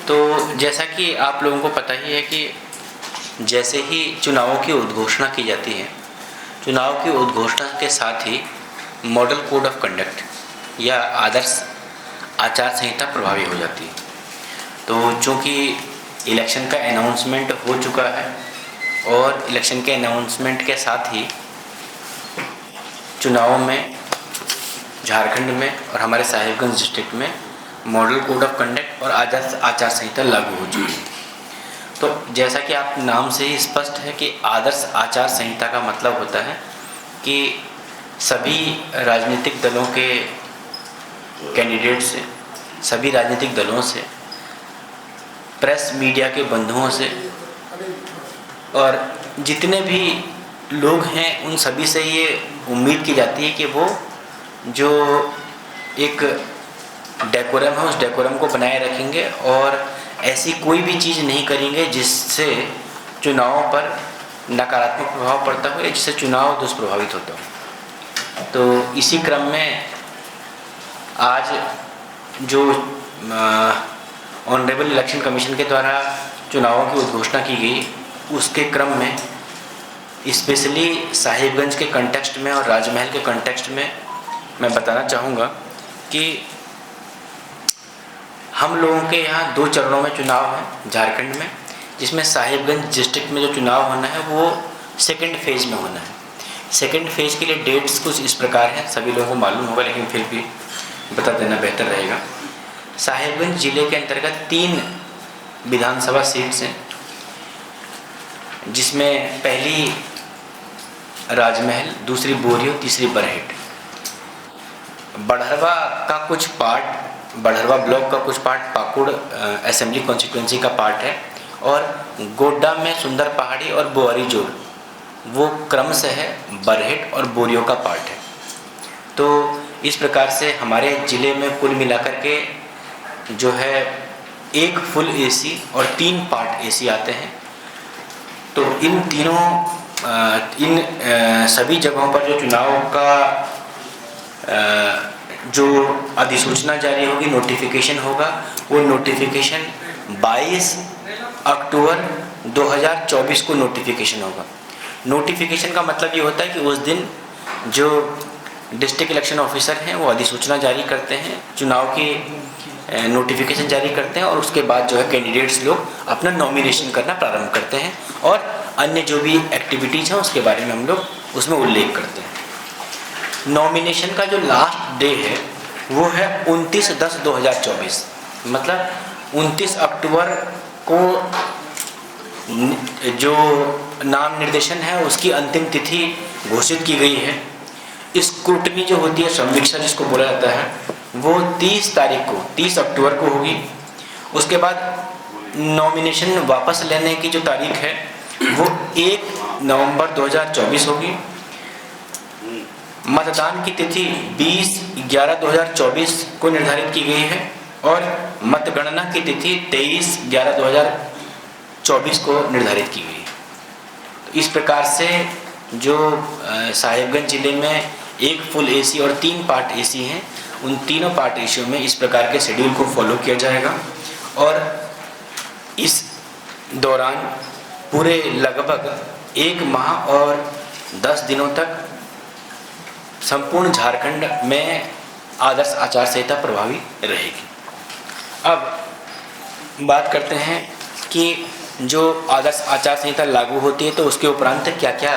तो जैसा कि आप लोगों को पता ही है कि जैसे ही चुनावों की उद्घोषणा की जाती है, चुनाव की उद्घोषणा के साथ ही मॉडल कोड ऑफ कंडक्ट या आदर्श आचार संहिता प्रभावी हो जाती है। तो चूँकि इलेक्शन का अनाउंसमेंट हो चुका है और इलेक्शन के अनाउंसमेंट के साथ ही चुनावों में झारखंड में और हमारे साहिबगंज डिस्ट्रिक्ट में मॉडल कोड ऑफ कंडक्ट और आदर्श आचार संहिता लागू हो चुकी है। तो जैसा कि आप नाम से ही स्पष्ट है कि आदर्श आचार संहिता का मतलब होता है कि सभी राजनीतिक दलों के कैंडिडेट से, सभी राजनीतिक दलों से, प्रेस मीडिया के बंधुओं से और जितने भी लोग हैं उन सभी से ये उम्मीद की जाती है कि वो जो एक डेकोरम है उस डेकोरम को बनाए रखेंगे और ऐसी कोई भी चीज़ नहीं करेंगे जिससे चुनावों पर नकारात्मक प्रभाव पड़ता हो या जिससे चुनाव दुष्प्रभावित होता हो। तो इसी क्रम में आज जो ऑनरेबल इलेक्शन कमीशन के द्वारा चुनावों की उद्घोषणा की गई, उसके क्रम में स्पेशली साहिबगंज के कंटेक्स्ट में और राजमहल के कंटेक्स्ट में मैं बताना चाहूँगा कि हम लोगों के यहाँ 2 चरणों में चुनाव है झारखंड में, जिसमें साहिबगंज डिस्ट्रिक्ट में जो चुनाव होना है वो सेकंड फेज़ में होना है। सेकंड फेज़ के लिए डेट्स कुछ इस प्रकार हैं, सभी लोगों को मालूम होगा लेकिन फिर भी बता देना बेहतर रहेगा। साहिबगंज ज़िले के अंतर्गत 3 विधानसभा सीट्स हैं, जिसमें पहली राजमहल, दूसरी बोरियो, तीसरी बरहेट। बड़हरवा का कुछ पार्ट, बड़हरवा ब्लॉक का कुछ पार्ट पाकुड़ असेंबली कॉन्स्टिट्यूंसी का पार्ट है और गोड्डा में सुंदर पहाड़ी और बोअरी जोड़ वो क्रमशः है बरहेट और बोरियो का पार्ट है। तो इस प्रकार से हमारे ज़िले में कुल मिलाकर के जो है 1 फुल एसी और 3 पार्ट एसी आते हैं। तो इन तीनों सभी जगहों पर जो चुनाव का जो अधिसूचना जारी होगी, नोटिफिकेशन होगा, वो नोटिफिकेशन 22 अक्टूबर 2024 को नोटिफिकेशन होगा। नोटिफिकेशन का मतलब ये होता है कि उस दिन जो डिस्ट्रिक्ट इलेक्शन ऑफिसर हैं वो अधिसूचना जारी करते हैं, चुनाव की नोटिफिकेशन जारी करते हैं और उसके बाद जो है कैंडिडेट्स लोग अपना नॉमिनेशन करना प्रारंभ करते हैं और अन्य जो भी एक्टिविटीज़ हैं उसके बारे में हम लोग उसमें उल्लेख करते हैं। नॉमिनेशन का जो लास्ट डे है वो है 29/10/2024, मतलब 29 अक्टूबर को जो नाम निर्देशन है उसकी अंतिम तिथि घोषित की गई है। स्क्रूटनी जो होती है, समीक्षा जिसको बोला जाता है, वो 30 तारीख को, 30 अक्टूबर को होगी। उसके बाद नॉमिनेशन वापस लेने की जो तारीख है वो 1 नवंबर 2024 होगी। मतदान की तिथि 20/11/2024 को निर्धारित की गई है और मतगणना की तिथि 23/11/2024 को निर्धारित की गई है। तो इस प्रकार से जो साहिबगंज ज़िले में 1 फुल एसी और 3 पार्ट एसी हैं, उन तीनों पार्ट एसियों में इस प्रकार के शेड्यूल को फॉलो किया जाएगा और इस दौरान पूरे लगभग 1 माह और 10 दिनों तक संपूर्ण झारखंड में आदर्श आचार संहिता प्रभावी रहेगी। अब बात करते हैं कि जो आदर्श आचार संहिता लागू होती है तो उसके उपरांत क्या क्या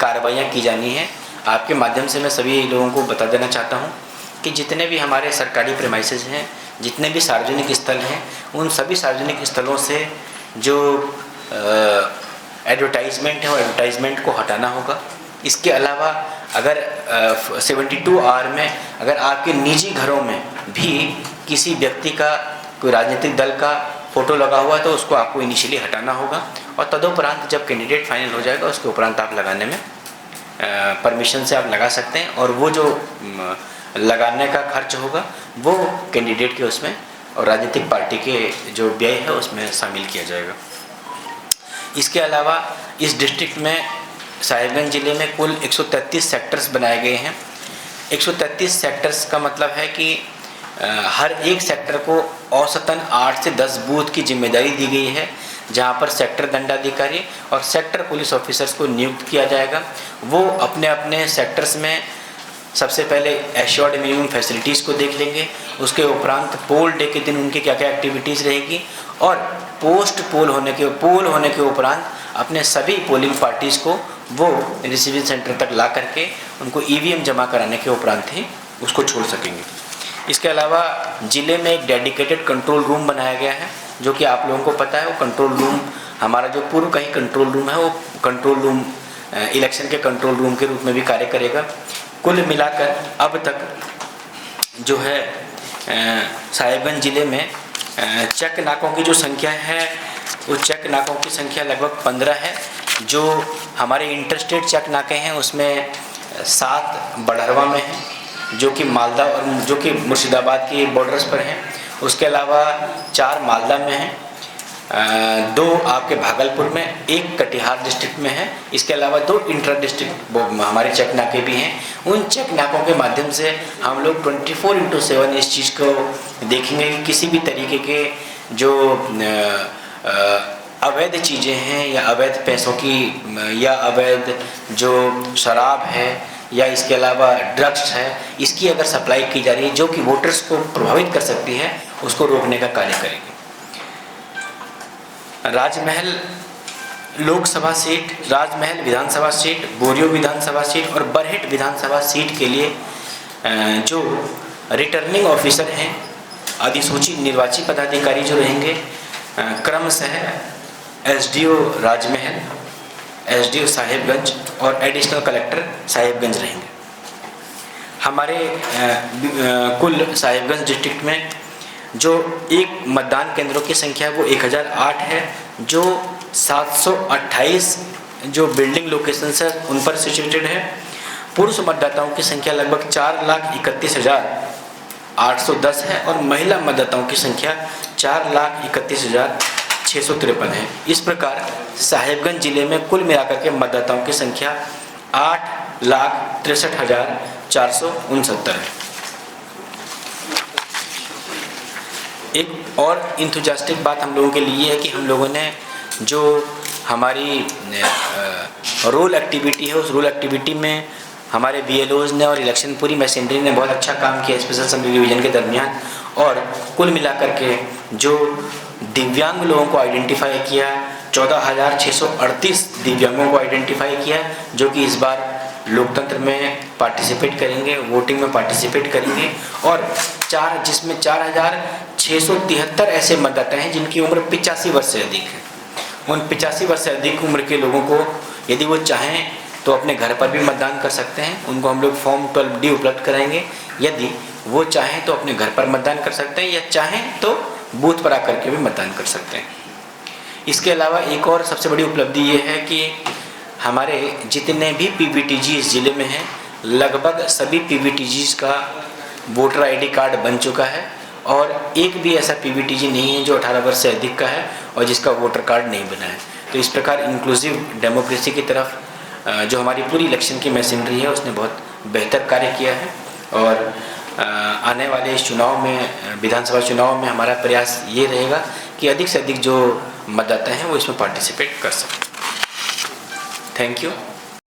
कार्रवाइयाँ की जानी है। आपके माध्यम से मैं सभी लोगों को बता देना चाहता हूँ कि जितने भी हमारे सरकारी प्रेमाइसेस हैं, जितने भी सार्वजनिक स्थल हैं, उन सभी सार्वजनिक स्थलों से जो एडवर्टाइजमेंट है वो एडवर्टाइजमेंट को हटाना होगा। इसके अलावा अगर 72 आवर में अगर आपके निजी घरों में भी किसी व्यक्ति का, कोई राजनीतिक दल का फ़ोटो लगा हुआ है तो उसको आपको इनिशियली हटाना होगा और तदुपरांत जब कैंडिडेट फाइनल हो जाएगा उसके उपरांत आप लगाने में परमिशन से आप लगा सकते हैं और वो जो लगाने का खर्च होगा वो कैंडिडेट के उसमें और राजनीतिक पार्टी के जो व्यय है उसमें शामिल किया जाएगा। इसके अलावा इस डिस्ट्रिक्ट में साहिबगंज ज़िले में कुल 133 सेक्टर्स बनाए गए हैं। 133 सेक्टर्स का मतलब है कि हर एक सेक्टर को औसतन 8 से 10 बूथ की जिम्मेदारी दी गई है, जहां पर सेक्टर दंडाधिकारी और सेक्टर पुलिस ऑफिसर्स को नियुक्त किया जाएगा। वो अपने अपने सेक्टर्स में सबसे पहले एश्योर्ड मिनिमम फैसिलिटीज़ को देख लेंगे, उसके उपरांत पोल डे के दिन उनकी क्या क्या एक्टिविटीज़ रहेगी, और पोस्ट पोल होने के उपरांत अपने सभी पोलिंग पार्टीज़ को वो रिसीविंग सेंटर तक ला करके उनको ईवीएम जमा कराने के उपरांत ही उसको छोड़ सकेंगे। इसके अलावा ज़िले में एक डेडिकेटेड कंट्रोल रूम बनाया गया है, जो कि आप लोगों को पता है। वो कंट्रोल रूम हमारा जो पूर्व का ही कंट्रोल रूम है, वो कंट्रोल रूम इलेक्शन के कंट्रोल रूम के रूप में भी कार्य करेगा। कुल मिलाकर अब तक जो है साहिबगंज ज़िले में चेक नाकों की जो संख्या है, वो चेक नाकों की संख्या लगभग 15 है। जो हमारे इंटरस्टेट चेक नाके हैं उसमें 7 बड़हरवा में हैं, जो कि मालदा और जो कि मुर्शिदाबाद की बॉर्डर्स पर हैं। उसके अलावा 4 मालदा में हैं, 2 आपके भागलपुर में, 1 कटिहार डिस्ट्रिक्ट में है। इसके अलावा 2 इंटर डिस्ट्रिक्ट हमारे चेक नाके भी हैं। उन चेक नाकों के माध्यम से हम लोग 24/7 इस चीज़ को देखेंगे कि किसी भी तरीके के जो अवैध चीज़ें हैं या अवैध पैसों की या अवैध जो शराब है या इसके अलावा ड्रग्स है, इसकी अगर सप्लाई की जा रही है जो कि वोटर्स को प्रभावित कर सकती है, उसको रोकने का कार्य करेंगे। राजमहल लोकसभा सीट, राजमहल विधानसभा सीट, बोरियो विधानसभा सीट और बरहेट विधानसभा सीट के लिए जो रिटर्निंग ऑफिसर हैं, अधिसूचित निर्वाची पदाधिकारी जो रहेंगे, क्रमशः एसडीओ राजमहल, एसडीओ साहिबगंज और एडिशनल कलेक्टर साहिबगंज रहेंगे। हमारे कुल साहिबगंज डिस्ट्रिक्ट में जो एक मतदान केंद्रों की संख्या है वो 1008 है, जो 728 जो बिल्डिंग लोकेशंस है उन पर सिचुएटेड है। पुरुष मतदाताओं की संख्या लगभग 4,31,810 है और महिला मतदाताओं की संख्या 4,31,653 है। इस प्रकार साहिबगंज जिले में कुल मिलाकर के मतदाताओं की संख्या 8,63,469 है। एक और इंथुजास्टिक बात हम लोगों के लिए है कि हम लोगों ने जो हमारी रोल एक्टिविटी है, उस रोल एक्टिविटी में हमारे BLOs ने और इलेक्शन पूरी मशीनरी ने बहुत अच्छा काम किया स्पेशल असेंबली डिवीज़न के दरमियान। और कुल मिलाकर के जो दिव्यांग लोगों को आइडेंटिफाई किया, 14,638 दिव्यांगों को आइडेंटिफाई किया, जो कि इस बार लोकतंत्र में पार्टिसिपेट करेंगे, वोटिंग में पार्टिसिपेट करेंगे। और जिसमें 4,673 ऐसे मतदाता हैं जिनकी उम्र 85 वर्ष से अधिक है। उन 85 वर्ष से अधिक उम्र के लोगों को यदि वो चाहें तो अपने घर पर भी मतदान कर सकते हैं। उनको हम लोग फॉर्म 12D उपलब्ध कराएंगे। यदि वो चाहें तो अपने घर पर मतदान कर सकते हैं या चाहें तो बूथ पर आकर के भी मतदान कर सकते हैं। इसके अलावा एक और सबसे बड़ी उपलब्धि ये है कि हमारे जितने भी PVTG इस ज़िले में हैं, लगभग सभी PVTGs का वोटर ID कार्ड बन चुका है और एक भी ऐसा PVTG नहीं है जो 18 वर्ष से अधिक का है और जिसका वोटर कार्ड नहीं बना है। तो इस प्रकार इंक्लूसिव डेमोक्रेसी की तरफ जो हमारी पूरी इलेक्शन की मशीनरी है उसने बहुत बेहतर कार्य किया है। और आने वाले इस चुनाव में, विधानसभा चुनाव में हमारा प्रयास ये रहेगा कि अधिक से अधिक जो मतदाता हैं वो इसमें पार्टिसिपेट कर सकें। Thank you.